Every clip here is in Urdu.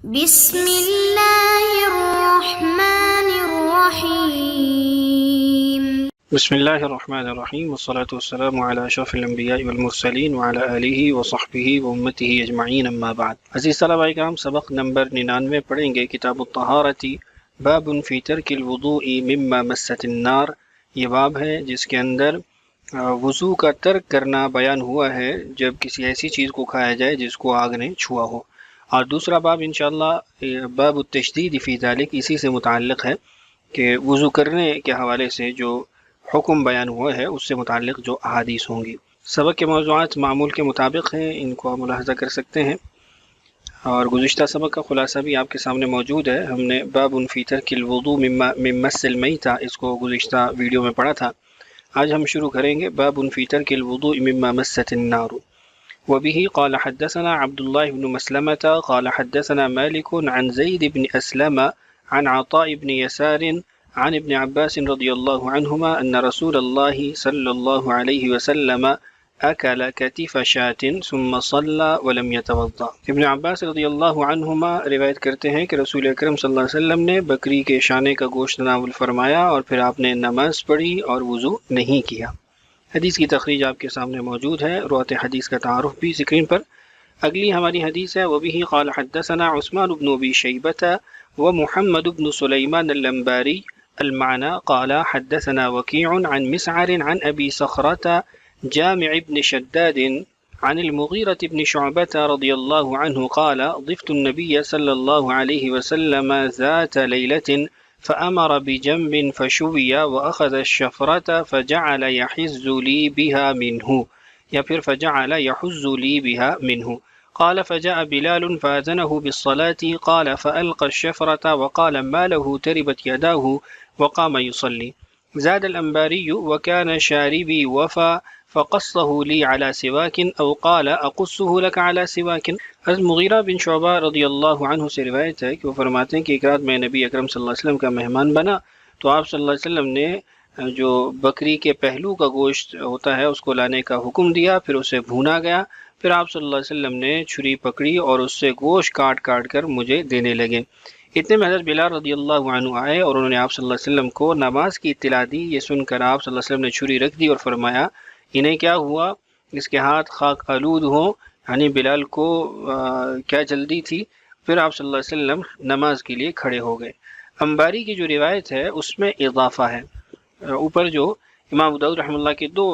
بسم اللہ الرحمن الرحیم بسم اللہ الرحمن الرحیم والصلاة والسلام علی اشرف الانبیاء والمرسلین وعلی آلہ وصحبہ وامتہ اجمعین اما بعد۔ عزیز طلبہ اکرام، سبق نمبر 99 پڑھیں گے، کتاب الطہارۃ، باب فی ترک الوضوء مما مست النار۔ یہ باب ہے جس کے اندر وضو کا ترک کرنا بیان ہوا ہے جب کسی ایسی چیز کو کھایا جائے جس کو آگ نے چھوا ہو۔ اور دوسرا باب انشاءاللہ باب التشدید فی ذالک، اسی سے متعلق ہے کہ وضو کرنے کے حوالے سے جو حکم بیان ہوا ہے اس سے متعلق جو احادیث ہوں گی۔ سبق کے موضوعات معمول کے مطابق ہیں، ان کو آپ ملاحظہ کر سکتے ہیں، اور گزشتہ سبق کا خلاصہ بھی آپ کے سامنے موجود ہے۔ ہم نے باب فی ترک الوضوء من مس المیتہ، اس کو گزشتہ ویڈیو میں پڑھا تھا۔ آج ہم شروع کریں گے باب فی ترک الوضوء مما مست النار۔ وبه قال حدثنا عبد الله بن مسلمة قال حدثنا مالك عن زيد بن أسلم عن عطاء بن يسار عن ابن عباس رضي الله عنهما أن رسول الله صلى الله عليه وسلم أكل كتف شاة ثم صلى ولم يتوضأ۔ ابن عباس رضی اللہ عنہما روایت کرتے ہیں کہ رسول اکرم صلی اللہ علیہ وسلم نے بکری کے شانے کا گوشت تناول فرمایا اور پھر آپ نے نماز پڑھی اور وضو نہیں کیا۔ حدیث کی تخریج آپ کے سامنے موجود ہے، روایت حدیث کا تعارف بھی اسکرین پر۔ اگلی ہماری حدیث ہے وبه قال حدثنا عثمان بن ابی شیبۃ ومحمد بن سلیمان الانباری المعنى قال حدثنا وكيع عن مسعر عن ابي صخرة جامع بن شداد عن المغيرة بن شعبة رضي الله عنه قال ضفت النبي صلى الله عليه وسلم ذات ليلة فأمر بجنب فشوي وأخذ الشفرة فجعل يحز لي بها منه، یا پھر فجعل يحز لي بها منه۔ قال فجاء بلال فأذنه بالصلاة قال فألقى الشفرة وقال ما له تربت يداه وقام يصلي۔ زاد الأنباري وكان شاربي وفى فقصه لي على سواك أو قال أقصه لك على سواك۔ حضرت مغیرہ بن شعبہ رضی اللہ عنہ سے روایت ہے کہ وہ فرماتے ہیں کہ ایک رات میں نبی اکرم صلی اللہ علیہ وسلم کا مہمان بنا تو آپ صلی اللہ علیہ وسلم نے جو بکری کے پہلو کا گوشت ہوتا ہے اس کو لانے کا حکم دیا، پھر اسے بھونا گیا، پھر آپ صلی اللہ علیہ وسلم نے چھری پکڑی اور اس سے گوشت کاٹ کاٹ کر مجھے دینے لگے۔ اتنے میں حضرت بلال رضی اللہ عنہ آئے اور انہوں نے آپ صلی اللہ علیہ وسلم کو نماز کی اطلاع دی۔ یہ سن کر آپ صلی اللہ علیہ وسلم نے چھری رکھ دی اور فرمایا انہیں کیا ہوا، اس کے ہاتھ خاک آلود ہوں، یعنی بلال کو کیا جلدی تھی۔ پھر آپ صلی اللہ علیہ وسلم نماز کے لیے کھڑے ہو گئے۔ انباری کی جو روایت ہے اس میں اضافہ ہے، اوپر جو امام ابو داؤد رحمہ اللہ کے دو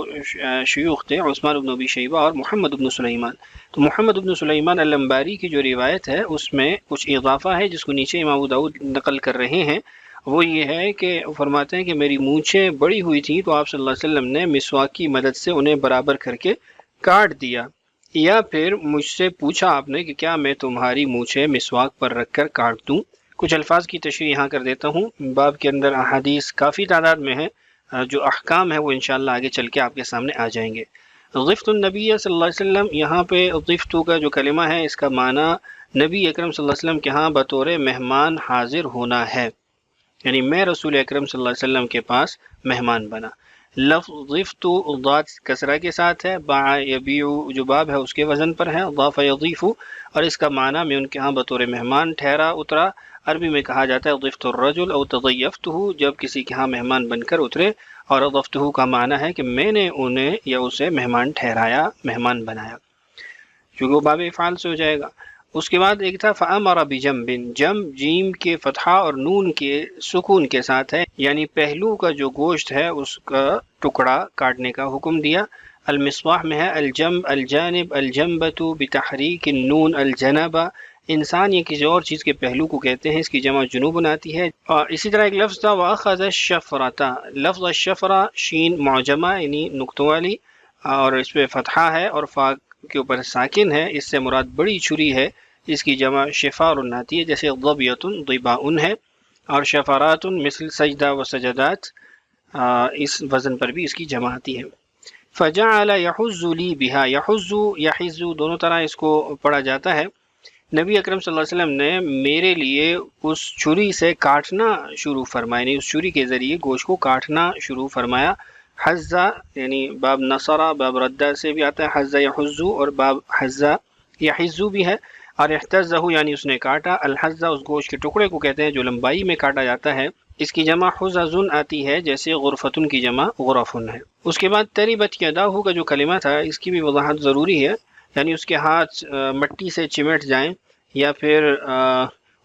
شیوخ تھے، عثمان بن ابی شیبہ اور محمد بن سلیمان، تو محمد بن سلیمان الانباری کی جو روایت ہے اس میں کچھ اضافہ ہے جس کو نیچے امام ابو داؤد نقل کر رہے ہیں۔ وہ یہ ہے کہ فرماتے ہیں کہ میری مونچھیں بڑی ہوئی تھیں تو آپ صلی اللہ علیہ وسلم نے مسواک کی مدد سے انہیں برابر کر کے کاٹ دیا، یا پھر مجھ سے پوچھا آپ نے کہ کیا میں تمہاری مونچھیں مسواک پر رکھ کر کاٹ دوں۔ کچھ الفاظ کی تشریح یہاں کر دیتا ہوں۔ باب کے اندر احادیث کافی تعداد میں ہیں، جو احکام ہے وہ انشاءاللہ آگے چل کے آپ کے سامنے آ جائیں گے۔ ضفت النبی صلی اللہ علیہ وسلم، یہاں پہ ضفتو کا جو کلمہ ہے اس کا معنی نبی اکرم صلی اللہ علیہ وسلم کے ہاں بطور مہمان حاضر ہونا ہے، یعنی میں رسول اکرم صلی اللہ علیہ وسلم کے پاس مہمان بنا۔ لفظ ضفت ضاد کسرہ کے ساتھ ہے، باع یبیع جو باب ہے اس کے وزن پر ہے، ضاف یضیف، اور اس کا معنی میں ان کے ہاں بطور مہمان ٹھہرا اترا۔ عربی میں کہا جاتا ہے ضفت الرجل او تضیفتہ، جب کسی کے ہاں مہمان بن کر اترے، اور ضفتہ کا معنی ہے کہ میں نے انہیں یا اسے مہمان ٹھہرایا، مہمان بنایا، چونکہ وہ باب افعال سے ہو جائے گا۔ اس کے بعد ایک تھا فَأَمَرَ بِجَنْبٍ، جنب جیم کے فتحہ اور نون کے سکون کے ساتھ ہے، یعنی پہلو کا جو گوشت ہے اس کا ٹکڑا کاٹنے کا حکم دیا۔ المصباح میں ہے الجنب الجانب الجنبۃ بتحریک النون الجنبہ، انسان یا کسی اور چیز کے پہلو کو کہتے ہیں، اس کی جمع جنوبن آتی ہے۔ اور اسی طرح ایک لفظ تھا وَأَخَذَ الشَّفْرَةَ، لفظ الشفرہ شین معجمہ یعنی نقطوں والی، اور اس پہ فتحہ ہے اور فا کے اوپر ساکن ہے، اس سے مراد بڑی چھری ہے، اس کی جمع شفار آتی ہے، جیسے ضبیۃ ضباء ہے، اور شفرات مثل سجدہ و سجدات، اس وزن پر بھی اس کی جمع آتی ہے۔ فجعل يحز لي بها، یحز یحز دونوں طرح اس کو پڑھا جاتا ہے۔ نبی اکرم صلی اللہ علیہ وسلم نے میرے لیے اس چھری سے کاٹنا شروع فرمایا، یعنی اس چھری کے ذریعے گوشت کو کاٹنا شروع فرمایا۔ حزہ یعنی باب نصرہ باب ردہ سے بھی آتا ہے حزہ یحزو، اور باب حزہ یحزو بھی ہے۔ اور احتزہ یعنی اس نے کاٹا، الحزہ اس گوشت کے ٹکڑے کو کہتے ہیں جو لمبائی میں کاٹا جاتا ہے، اس کی جمع حززن آتی ہے جیسے غرفتن کی جمع غرفن ہے۔ اس کے بعد تربت یداہ کا جو کلمہ تھا اس کی بھی وضاحت ضروری ہے، یعنی اس کے ہاتھ مٹی سے چمٹ جائیں یا پھر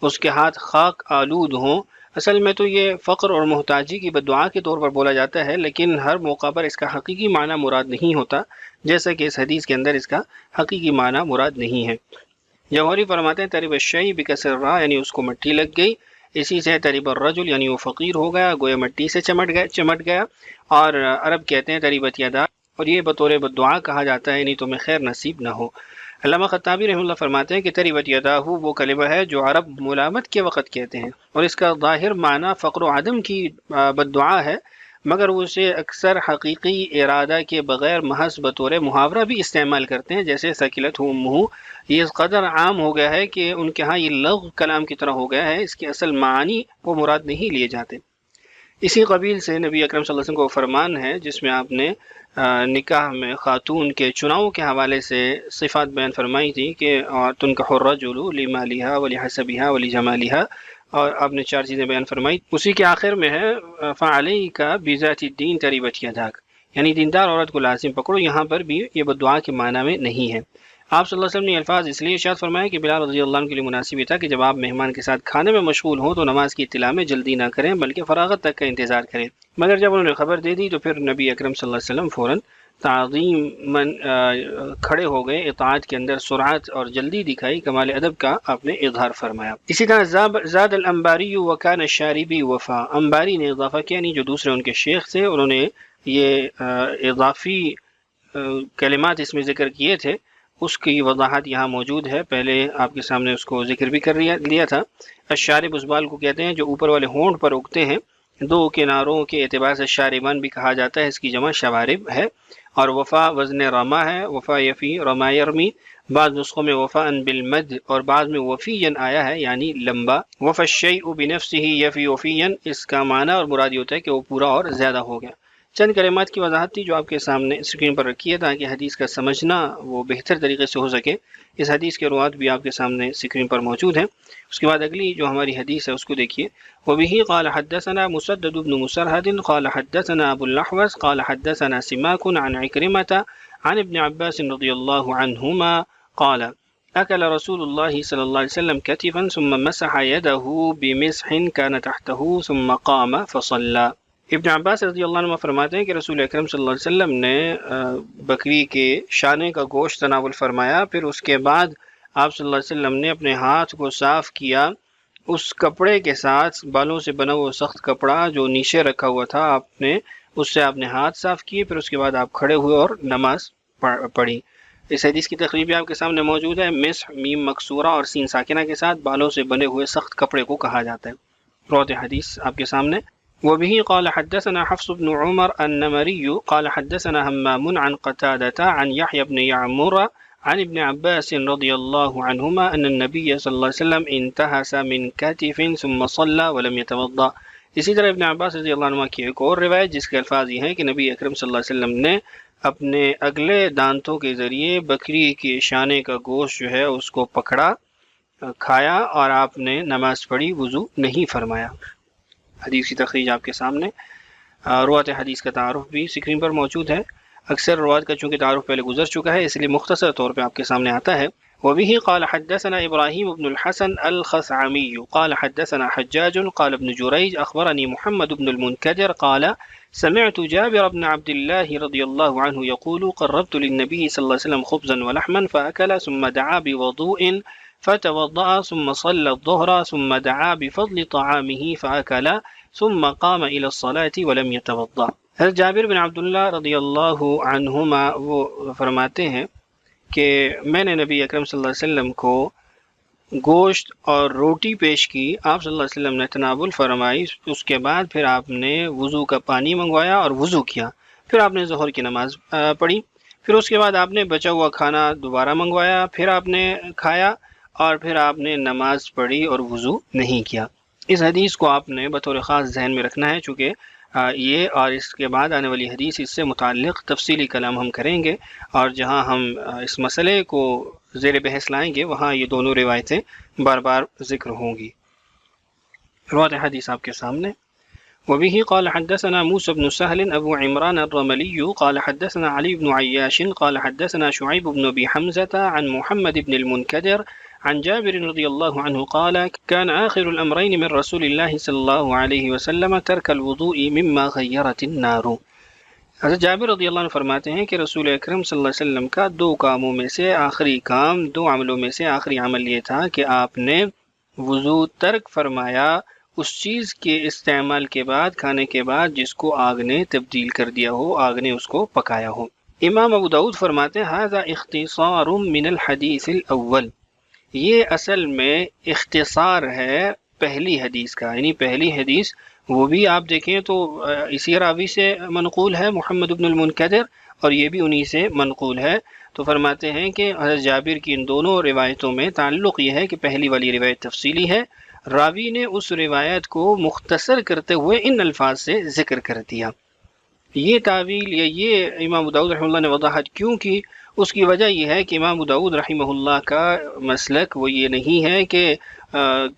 اس کے ہاتھ خاک آلود ہوں۔ اصل میں تو یہ فقر اور محتاجی کی بددعا کے طور پر بولا جاتا ہے، لیکن ہر موقع پر اس کا حقیقی معنی مراد نہیں ہوتا، جیسا کہ اس حدیث کے اندر اس کا حقیقی معنی مراد نہیں ہے۔ جوہری فرماتے ہیں تریب الشیء بکسر را، یعنی اس کو مٹی لگ گئی، اسی سے تریب الرجل یعنی وہ فقیر ہو گیا، گویا مٹی سے چمٹ گیا۔ اور عرب کہتے ہیں تریبت یدا، اور یہ بطور بددعا کہا جاتا ہے، یعنی تمہیں خیر نصیب نہ ہو۔ علامہ خطابی رحمہ اللہ فرماتے ہیں کہ تریبت یداہ وہ کلمہ ہے جو عرب ملامت کے وقت کہتے ہیں، اور اس کا ظاہر معنی فقر و عدم کی بددعا ہے، مگر وہ اسے اکثر حقیقی ارادہ کے بغیر محض بطور محاورہ بھی استعمال کرتے ہیں، جیسے ثقلتہ امہ۔ یہ اس قدر عام ہو گیا ہے کہ ان کے ہاں یہ لغو کلام کی طرح ہو گیا ہے، اس کے اصل معانی وہ مراد نہیں لیے جاتے۔ اسی قبیل سے نبی اکرم صلی اللہ علیہ وسلم کو فرمان ہے جس میں آپ نے نکاح میں خاتون کے چناؤ کے حوالے سے صفات بیان فرمائی تھی کہ تنکح الرجل لمالها ولحسبها ولجمالها، اور آپ نے 4 چیزیں بیان فرمائی۔ اسی کے آخر میں ہے فعلیک بذات الدین تریبت یداک، یعنی دیندار عورت کو لازم پکڑو۔ یہاں پر بھی یہ بددعا کے معنی میں نہیں ہے۔ آپ صلی اللہ علیہ وسلم نے الفاظ اس لیے ارشاد فرمایا کہ بلال رضی اللہ عنہ کے لیے مناسب یہ تھا کہ جب آپ مہمان کے ساتھ کھانے میں مشغول ہوں تو نماز کی اطلاع میں جلدی نہ کریں بلکہ فراغت تک کا انتظار کریں، مگر جب انہوں نے خبر دے دی تو پھر نبی اکرم صلی اللہ علیہ وسلم فوراً تعظیم کھڑے ہو گئے، اطاعت کے اندر سرعت اور جلدی دکھائی، کمال ادب کا آپ نے اظہار فرمایا۔ اسی طرح زاد الانباری وکان الشاربی وفا، انباری نے اضافہ کیا، یعنی جو دوسرے ان کے شیخ تھے انہوں نے یہ اضافی کلمات اس میں ذکر کیے تھے، اس کی وضاحت یہاں موجود ہے، پہلے آپ کے سامنے اس کو ذکر بھی کر لیا تھا۔ الشارب اس بال کو کہتے ہیں جو اوپر والے ہونٹ پر اگتے ہیں، 2 کناروں کے اعتبار سے شاربان بھی کہا جاتا ہے، اس کی جمع شوارب ہے۔ اور وفا وزن رما ہے، وفا یفی رما یرمی، بعض نسخوں میں وفا ان بالمد اور بعض میں وفین آیا ہے یعنی لمبا۔ وفا الشیء بنفسہ یفی وفین، اس کا معنی اور مراد یہ ہوتا ہے کہ وہ پورا اور زیادہ ہو گیا۔ چند کلمات کی وضاحت تھی جو آپ کے سامنے اسکرین پر رکھی ہے تاکہ حدیث کا سمجھنا وہ بہتر طریقے سے ہو سکے۔ اس حدیث کے روات بھی آپ کے سامنے اسکرین پر موجود ہیں۔ اس کے بعد اگلی جو ہماری حدیث ہے اس کو دیکھیے۔ وبه قال حدثنا مسدد بن مسرهد قال حدثنا ابو الاحوص قال حدثنا سماك عن عكرمة عن ابن عباس رضي الله عنهما قال أكل رسول الله صلى الله عليه وسلم كتفا ثم مسح يده بمسح كان تحته ثم قام فصلى۔ ابن عباس رضی اللہ عنہ فرماتے ہیں کہ رسول اکرم صلی اللہ علیہ وسلم نے بکری کے شانے کا گوشت تناول فرمایا، پھر اس کے بعد آپ صلی اللہ علیہ وسلم نے اپنے ہاتھ کو صاف کیا اس کپڑے کے ساتھ، بالوں سے بنا وہ سخت کپڑا جو نیچے رکھا ہوا تھا، اس سے آپ نے ہاتھ صاف کیے، پھر اس کے بعد آپ کھڑے ہوئے اور نماز پڑھی۔ اس حدیث کی تقریب بھی آپ کے سامنے موجود ہے۔ مسح میم مکسورہ اور سین ساکنہ کے ساتھ بالوں سے بنے ہوئے سخت کپڑے کو کہا جاتا ہے۔ روایت حدیث آپ کے سامنے۔ وبه قال حدثنا حفص بن عمر النمري قال حدثنا همام عن قتادة عن يحيى بن يعمر عن ابن عباس رضي الله عنهما أن النبي صلى الله عليه وسلم انتهس من كتف ثم صلى ولم يتوضأ۔ اسی طرح ابن عباس رضی اللہ عنہ کی ایک اور روایت جس کے الفاظ یہ ہیں کہ نبی اکرم صلی اللہ علیہ وسلم نے اپنے اگلے دانتوں کے ذریعے بکری کے شانے کا گوشت جو ہے اس کو پکڑا، کھایا، اور آپ نے نماز پڑھی، وضو نہیں فرمایا۔ حدیث کی تخریج آپ کے سامنے۔ روایت حدیث کا تعارف بھی اسکرین پر موجود ہے۔ اکثر روایت کا چونکہ تعارف پہلے گزر چکا ہے اس لیے مختصر طور پہ آپ کے سامنے آتا ہے۔ وبه قال حدثنا ابراہیم بن الحسن الخثعمی قال حدثنا حجاج قال ابن جریج اخبرني محمد بن المنكدر قال سمعت جابر بن عبد الله رضي الله عنه يقول قربت للنبي صلى الله عليه وسلم خبزا ولحما فأكل ثم دعا بوضوء فتوضأ ثم صلى الظهر ثم دعا بفضل طعامه فأكل ثم قام إلى الصلاة ولم يتوضأ۔ حضرت جابر بن عبداللہ رضی اللہ عنہما وہ فرماتے ہیں کہ میں نے نبی اکرم صلی اللہ علیہ وسلم کو گوشت اور روٹی پیش کی، آپ صلی اللہ علیہ وسلم نے تناول فرمائی، اس کے بعد پھر آپ نے وضو کا پانی منگوایا اور وضو کیا، پھر آپ نے ظہر کی نماز پڑھی، پھر اس کے بعد آپ نے بچا ہوا کھانا دوبارہ منگوایا، پھر آپ نے کھایا، اور پھر آپ نے نماز پڑھی اور وضو نہیں کیا۔ اس حدیث کو آپ نے بطور خاص ذہن میں رکھنا ہے، چونکہ یہ اور اس کے بعد آنے والی حدیث اس سے متعلق تفصیلی کلام ہم کریں گے، اور جہاں ہم اس مسئلے کو زیر بحث لائیں گے وہاں یہ دونوں روایتیں بار بار ذکر ہوں گی۔ روایت حدیث آپ کے سامنے۔ وبه قال حدثنا موسى بن سهل أبو عمران الرملي قال حدثنا علي بن عياش قال حدثنا شعيب بن أبي حمزة عن محمد بن المنكدر عن جابر رضي الله عنه قال كان آخر الأمرين من رسول الله صلى الله عليه وسلم ترك الوضوء مما غيرت النار۔ حضرت جابر رضی اللہ عنہ فرماتے ہیں کہ رسول اکرم صلی اللہ علیہ وسلم کا دو کاموں میں سے آخری کام، دو عملوں میں سے آخری عمل یہ تھا کہ آپ نے وضو ترک فرمایا اس چیز کے استعمال کے بعد، کھانے کے بعد جس کو آگ نے تبدیل کر دیا ہو، آگ نے اس کو پکایا ہو۔ امام ابو داؤد فرماتے ہیں ھذا اختصار من الحدیث الاول، یہ اصل میں اختصار ہے پہلی حدیث کا، یعنی پہلی حدیث وہ بھی آپ دیکھیں تو اسی راوی سے منقول ہے محمد بن المنکدر، اور یہ بھی انہی سے منقول ہے۔ تو فرماتے ہیں کہ حضرت جابر کی ان دونوں روایتوں میں تعلق یہ ہے کہ پہلی والی روایت تفصیلی ہے، راوی نے اس روایت کو مختصر کرتے ہوئے ان الفاظ سے ذکر کر دیا۔ یہ تعویل یا یہ امام ابو داؤد رحمہ اللہ نے وضاحت کیوں کی؟ اس کی وجہ یہ ہے کہ امام ابو داؤد رحمہ اللہ کا مسلک وہ یہ نہیں ہے کہ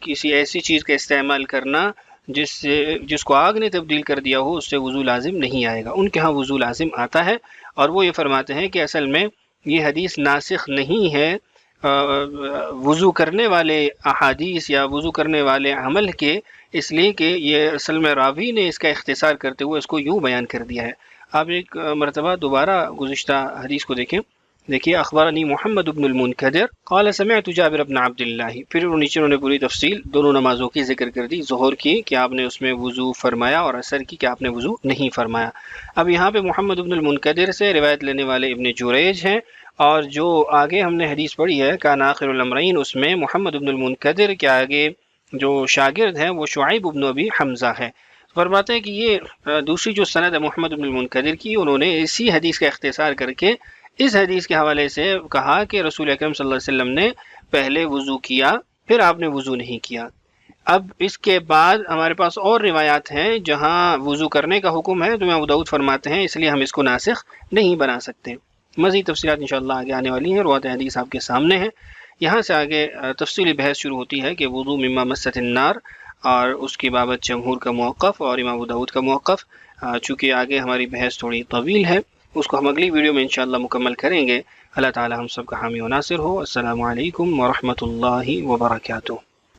کسی ایسی چیز کا استعمال کرنا جس کو آگ نے تبدیل کر دیا ہو اس سے وضو لازم نہیں آئے گا۔ ان کے ہاں وضو لازم آتا ہے، اور وہ یہ فرماتے ہیں کہ اصل میں یہ حدیث ناسخ نہیں ہے وضو کرنے والے احادیث یا وضو کرنے والے عمل کے، اس لیے کہ یہ اصل میں راوی نے اس کا اختصار کرتے ہوئے اس کو یوں بیان کر دیا ہے۔ آپ ایک مرتبہ دوبارہ گزشتہ حدیث کو دیکھیں، دیکھیے اخبرنی محمد بن المنکدر قال سمعت جابر بن عبداللہ، پھر نیچے انہوں نے پوری تفصیل دونوں نمازوں کی ذکر کر دی، ظہر کی کہ آپ نے اس میں وضو فرمایا اور عصر کی کہ آپ نے وضو نہیں فرمایا۔ اب یہاں پہ محمد بن المنکدر سے روایت لینے والے ابن جریج ہیں، اور جو آگے ہم نے حدیث پڑھی ہے کان آخر الامرین، اس میں محمد بن المنکدر کے آگے جو شاگرد ہیں وہ شعیب بن ابی حمزہ ہے۔ فرماتے ہیں کہ یہ دوسری جو سند ہے محمد بن المنکدر کی، انہوں نے اسی حدیث کا اختصار کر کے اس حدیث کے حوالے سے کہا کہ رسول اکرم صلی اللہ علیہ وسلم نے پہلے وضو کیا پھر آپ نے وضو نہیں کیا۔ اب اس کے بعد ہمارے پاس اور روایات ہیں جہاں وضو کرنے کا حکم ہے، تو امام ابو داؤد فرماتے ہیں اس لیے ہم اس کو ناسخ نہیں بنا سکتے۔ مزید تفصیلات انشاءاللہ آگے آنے والی ہیں، روایت حدیث آپ کے سامنے ہے۔ یہاں سے آگے تفصیلی بحث شروع ہوتی ہے کہ وضو مما مست النار، اور اس کی بابت جمہور کا موقف اور امام ابو داؤد کا موقف۔ چونکہ آگے ہماری بحث تھوڑی طویل ہے، اس کو ہم اگلی ویڈیو میں انشاءاللہ مکمل کریں گے۔ اللہ تعالی ہم سب کا حامی و ناصر ہو۔ السلام علیکم ورحمۃ اللہ وبرکاتہ۔